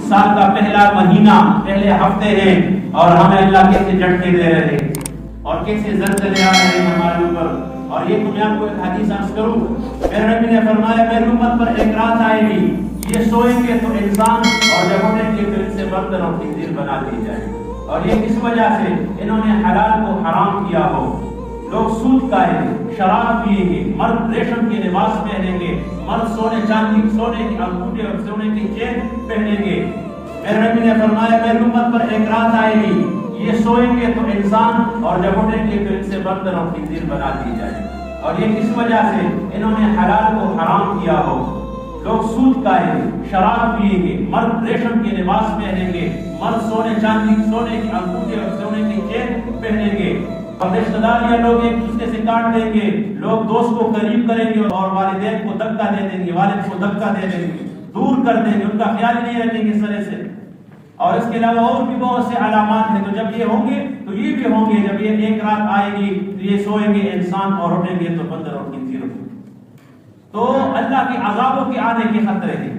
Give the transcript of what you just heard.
سال کا پہلا مہینہ، پہلے ہفتے ہیں اور ہمیں اللہ کیسے جھٹکے دے رہے ہیں اور کیسے زلزلے آ رہے ہیں ہمارے اوپر. اور یہ تو میں آپ کو ایک حدیث عرض کروں، میرے نبی نے فرمایا میری امت پر ایک رات آئے گی، یہ سوئیں گے تو انسان اور جب اٹھیں گے تو ان سے برتن اور خنزیر بنا دی جائے. اور یہ کس وجہ سے؟ انہوں نے حلال کو حرام کیا ہو. لوگ سود کھائیں گے، شراب پیئیں گے، مرد ریشم کے لباس پہنیں گے، مرد سونے چاندی سونے کے انگوٹھے اور سونے کی چین پہنیں گے. میرے نبی نے فرمایا میری امت پر ایک رات آئے گی، یہ سوئیں گے تو انسان اور جب اٹھیں گے تو ان سے برتن اور خنزیر بنا دی جائے. اور یہ کس وجہ سے؟ انہوں نے حلال کو حرام کیا ہو. لوگ سود کھائیں گے، شراب پیئیں گے، مرد ریشم کے لباس پہنیں گے، مرد سونے چاندی سونے کے انگوٹھے اور سونے کی چین پہنیں گے. اور رشتہ داریاں لوگ ایک دوسرے سے کاٹ دیں گے، لوگ دوست کو قریب کریں گے اور والدین کو دھکا دے دیں گے، والد کو دھکا دے دیں گے، دور کر دیں گے، ان کا خیال نہیں رکھیں گے سرے سے. اور اس کے علاوہ اور بھی بہت سے علامات ہیں. تو جب یہ ہوں گے تو یہ بھی ہوں گے. جب یہ ایک رات آئے گی تو یہ سوئیں گے انسان اور اٹھیں گے تو بندر اور خنزیر. تو اللہ کے عذابوں کے آنے کے خطرے ہیں.